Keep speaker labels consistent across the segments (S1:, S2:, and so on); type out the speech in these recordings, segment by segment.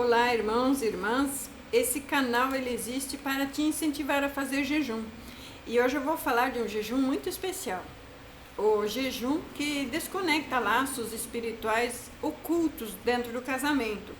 S1: Olá, irmãos e irmãs. Esse canal ele existe para te incentivar a fazer jejum. E hoje eu vou falar de um jejum muito especial. O jejum que desconecta laços espirituais ocultos dentro do casamento.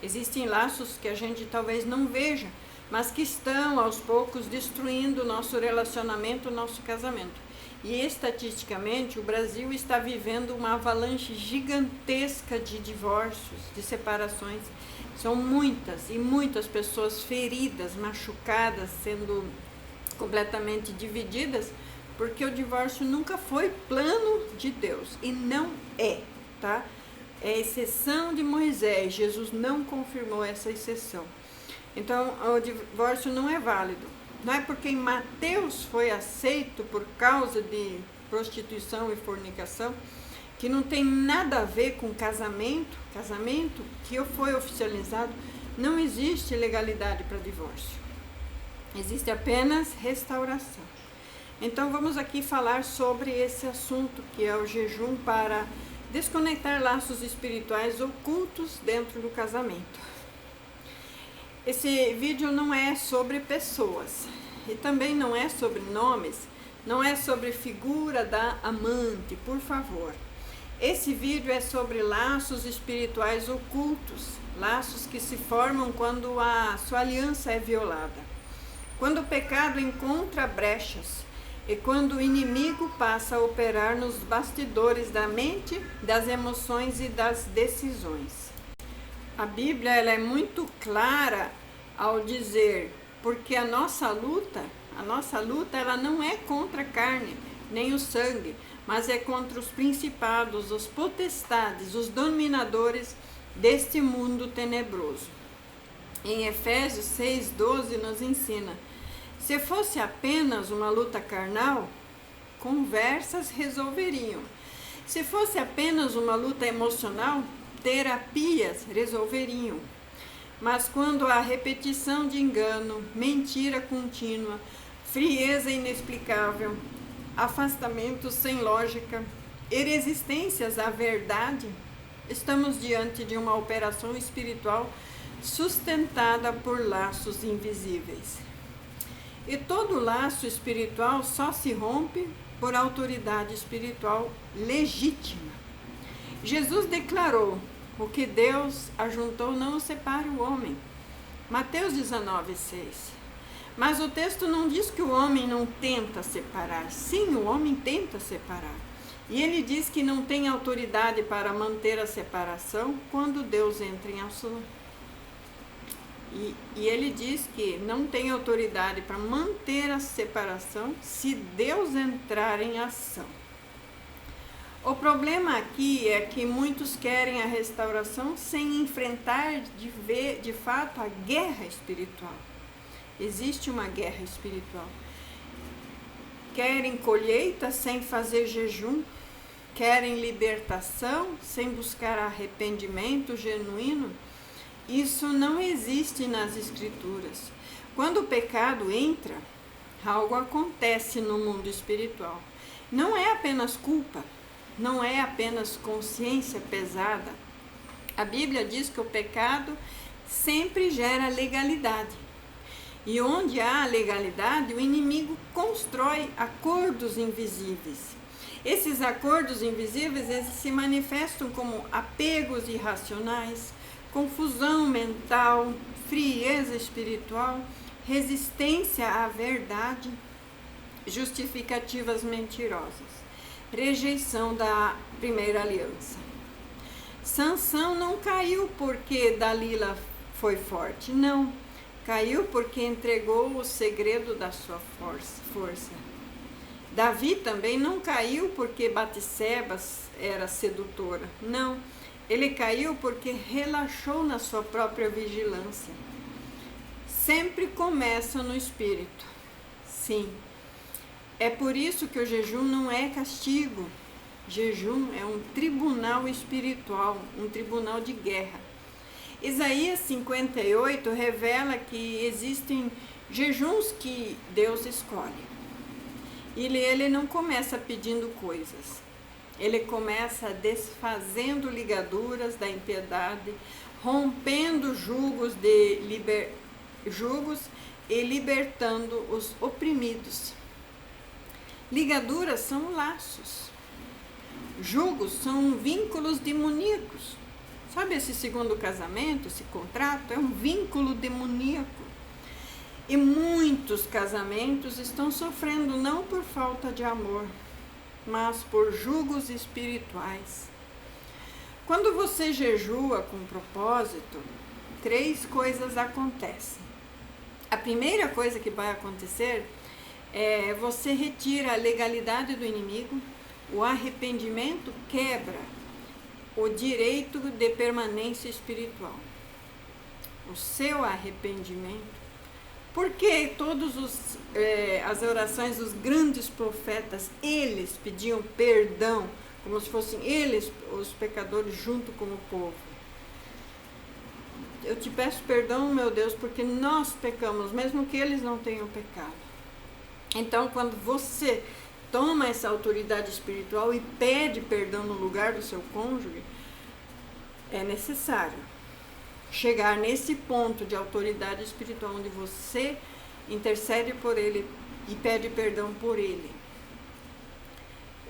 S1: Existem laços que a gente talvez não veja, mas que estão aos poucos destruindo o nosso relacionamento, o nosso casamento. E estatisticamente o Brasil está vivendo uma avalanche gigantesca de divórcios, de separações. São muitas e muitas pessoas feridas, machucadas, sendo completamente divididas, porque o divórcio nunca foi plano de Deus e não é, tá? É exceção de Moisés, Jesus não confirmou essa exceção. Então o divórcio não é válido. Não é porque em Mateus foi aceito por causa de prostituição e fornicação, que não tem nada a ver com casamento que foi oficializado, não existe legalidade para divórcio. Existe apenas restauração. Então vamos aqui falar sobre esse assunto, que é o jejum para desconectar laços espirituais ocultos dentro do casamento. Esse vídeo não é sobre pessoas e também não é sobre nomes, não é sobre figura da amante, por favor. Esse vídeo é sobre laços espirituais ocultos, laços que se formam quando a sua aliança é violada, quando o pecado encontra brechas e quando o inimigo passa a operar nos bastidores da mente, das emoções e das decisões. A Bíblia ela é muito clara ao dizer, porque a nossa luta ela não é contra a carne, nem o sangue, mas é contra os principados, os potestades, os dominadores deste mundo tenebroso. Em Efésios 6:12 nos ensina, se fosse apenas uma luta carnal, conversas resolveriam. Se fosse apenas uma luta emocional, terapias resolveriam. Mas quando há repetição de engano, mentira contínua, frieza inexplicável, afastamento sem lógica e resistências à verdade, estamos diante de uma operação espiritual sustentada por laços invisíveis. E todo laço espiritual só se rompe por autoridade espiritual legítima. Jesus declarou, o que Deus ajuntou não o separe o homem. Mateus 19:6. Mas o texto não diz que o homem não tenta separar. Sim, o homem tenta separar. E ele diz que não tem autoridade para manter a separação quando Deus entra em ação. E ele diz que não tem autoridade para manter a separação se Deus entrar em ação. O problema aqui é que muitos querem a restauração sem enfrentar de fato a guerra espiritual. Existe uma guerra espiritual. Querem colheita sem fazer jejum, querem libertação sem buscar arrependimento genuíno. Isso não existe nas Escrituras. Quando o pecado entra, algo acontece no mundo espiritual. Não é apenas culpa. Não é apenas consciência pesada. A Bíblia diz que o pecado sempre gera legalidade. E onde há legalidade, o inimigo constrói acordos invisíveis. Esses acordos invisíveis eles se manifestam como apegos irracionais, confusão mental, frieza espiritual, resistência à verdade, justificativas mentirosas. Rejeição da primeira aliança. Sansão não caiu porque Dalila foi forte, não. Caiu porque entregou o segredo da sua força. Davi também não caiu porque Batseba era sedutora, não. Ele caiu porque relaxou na sua própria vigilância. Sempre começa no espírito. Sim. É por isso que o jejum não é castigo. Jejum é um tribunal espiritual, um tribunal de guerra. Isaías 58 revela que existem jejuns que Deus escolhe. E ele não começa pedindo coisas. Ele começa desfazendo ligaduras da impiedade, rompendo julgos e libertando os oprimidos. Ligaduras são laços. Julgos são vínculos demoníacos. Sabe esse segundo casamento, esse contrato? É um vínculo demoníaco. E muitos casamentos estão sofrendo não por falta de amor, mas por julgos espirituais. Quando você jejua com propósito, 3 coisas acontecem. A primeira coisa que vai acontecer é você retira a legalidade do inimigo, o arrependimento quebra o direito de permanência espiritual. O seu arrependimento. Porque as orações dos grandes profetas, eles pediam perdão, como se fossem eles os pecadores junto com o povo. Eu te peço perdão, meu Deus, porque nós pecamos, mesmo que eles não tenham pecado. Então, quando você toma essa autoridade espiritual e pede perdão no lugar do seu cônjuge, é necessário chegar nesse ponto de autoridade espiritual onde você intercede por ele e pede perdão por ele.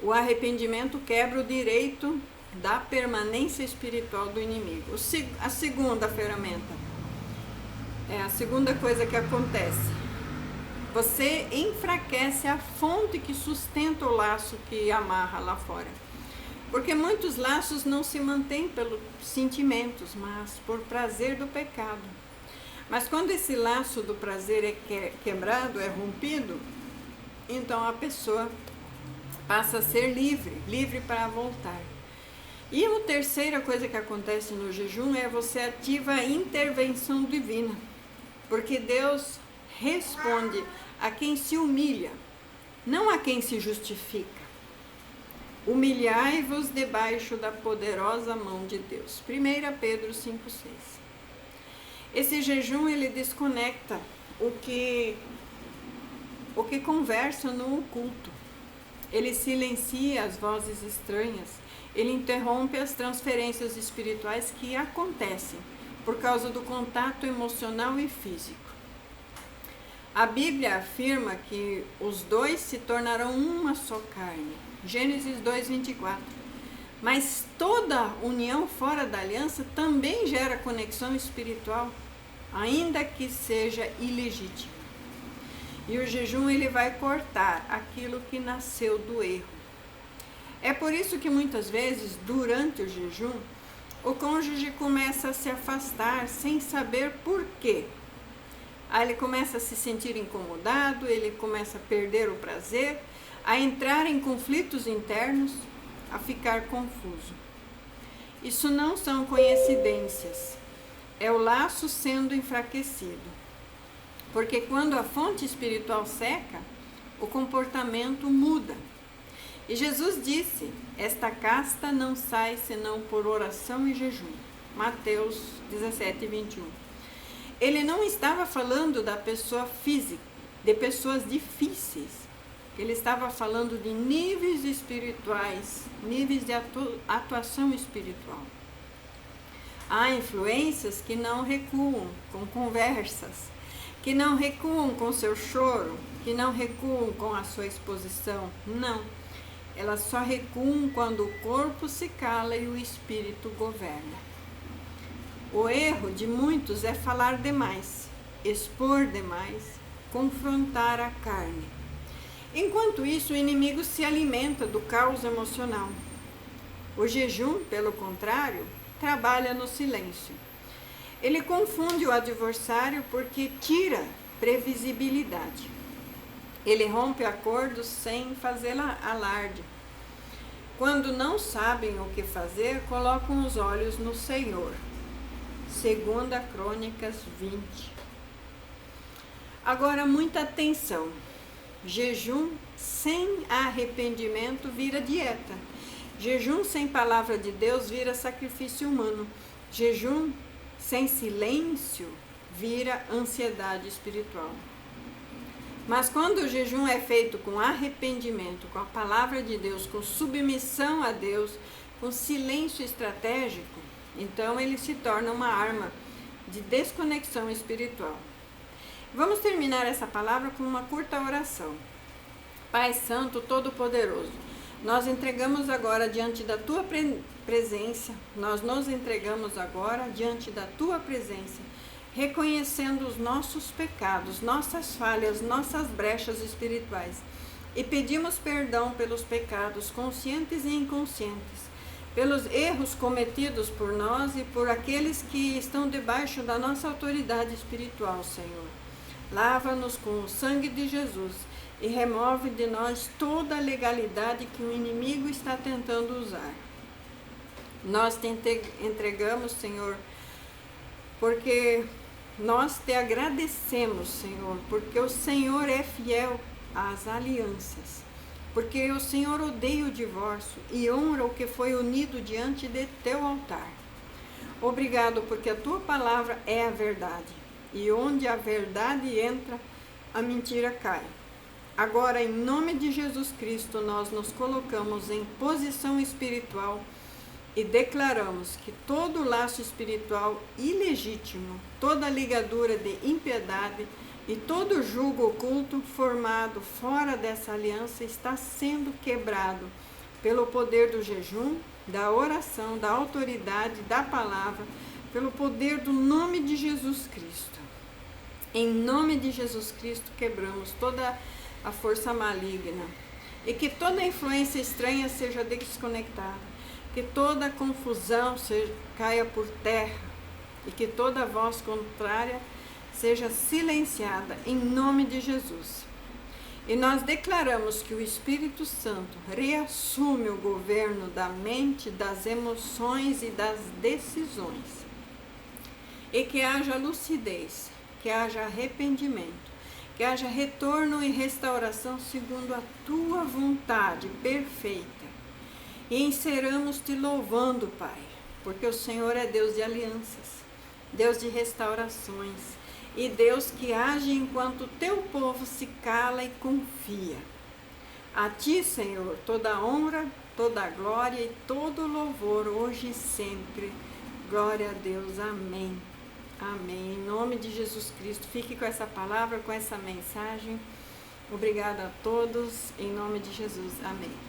S1: O arrependimento quebra o direito da permanência espiritual do inimigo. A segunda ferramenta, a segunda coisa que acontece, você enfraquece a fonte que sustenta o laço que amarra lá fora. Porque muitos laços não se mantêm pelos sentimentos, mas por prazer do pecado. Mas quando esse laço do prazer é quebrado, é rompido, então a pessoa passa a ser livre para voltar. E a terceira coisa que acontece no jejum é você ativa a intervenção divina. Porque Deus responde a quem se humilha, não a quem se justifica. Humilhai-vos debaixo da poderosa mão de Deus. 1 Pedro 5,6. Esse jejum, ele desconecta o que conversa no oculto. Ele silencia as vozes estranhas. Ele interrompe as transferências espirituais que acontecem por causa do contato emocional e físico. A Bíblia afirma que os dois se tornarão uma só carne. Gênesis 2:24. Mas toda união fora da aliança também gera conexão espiritual, ainda que seja ilegítima. E o jejum, ele vai cortar aquilo que nasceu do erro. É por isso que muitas vezes, durante o jejum, o cônjuge começa a se afastar sem saber por quê. Aí ele começa a se sentir incomodado, ele começa a perder o prazer, a entrar em conflitos internos, a ficar confuso. Isso não são coincidências, é o laço sendo enfraquecido. Porque quando a fonte espiritual seca, o comportamento muda. E Jesus disse, esta casta não sai senão por oração e jejum. Mateus 17:21. Ele não estava falando da pessoa física, de pessoas difíceis. Ele estava falando de níveis espirituais, níveis de atuação espiritual. Há influências que não recuam com conversas, que não recuam com seu choro, que não recuam com a sua exposição. Não. Elas só recuam quando o corpo se cala e o espírito governa. O erro de muitos é falar demais, expor demais, confrontar a carne. Enquanto isso, o inimigo se alimenta do caos emocional. O jejum, pelo contrário, trabalha no silêncio. Ele confunde o adversário porque tira previsibilidade. Ele rompe acordos sem fazer alarde. Quando não sabem o que fazer, colocam os olhos no Senhor. 2 Crônicas 20. Agora, muita atenção. Jejum sem arrependimento vira dieta. Jejum sem palavra de Deus vira sacrifício humano. Jejum sem silêncio vira ansiedade espiritual. Mas quando o jejum é feito com arrependimento, com a palavra de Deus, com submissão a Deus, com silêncio estratégico, Então ele se torna uma arma de desconexão espiritual. Vamos terminar essa palavra com uma curta oração. Pai Santo Todo-Poderoso, nós entregamos agora diante da Tua presença, nós nos entregamos agora diante da Tua presença, reconhecendo os nossos pecados, nossas falhas, nossas brechas espirituais, e pedimos perdão pelos pecados conscientes e inconscientes, pelos erros cometidos por nós e por aqueles que estão debaixo da nossa autoridade espiritual, Senhor. Lava-nos com o sangue de Jesus e remove de nós toda a legalidade que o inimigo está tentando usar. Nós te entregamos, Senhor, porque nós te agradecemos, Senhor, porque o Senhor é fiel às alianças, porque o Senhor odeia o divórcio e honra o que foi unido diante de teu altar. Obrigado, porque a tua palavra é a verdade, e onde a verdade entra, a mentira cai. Agora, em nome de Jesus Cristo, nós nos colocamos em posição espiritual e declaramos que todo laço espiritual ilegítimo, toda ligadura de impiedade e todo jugo oculto formado fora dessa aliança está sendo quebrado pelo poder do jejum, da oração, da autoridade, da palavra, pelo poder do nome de Jesus Cristo. Em nome de Jesus Cristo, quebramos toda a força maligna, e que toda influência estranha seja desconectada, que toda confusão caia por terra, e que toda voz contrária seja silenciada, em nome de Jesus. E nós declaramos que o Espírito Santo reassume o governo da mente, das emoções e das decisões, e que haja lucidez, que haja arrependimento, que haja retorno e restauração segundo a tua vontade perfeita. E encerramos te louvando, Pai, porque o Senhor é Deus de alianças, Deus de restaurações e Deus que age enquanto o teu povo se cala e confia. A ti, Senhor, toda a honra, toda a glória e todo o louvor hoje e sempre. Glória a Deus. Amém. Amém. Em nome de Jesus Cristo, fique com essa palavra, com essa mensagem. Obrigada a todos, em nome de Jesus. Amém.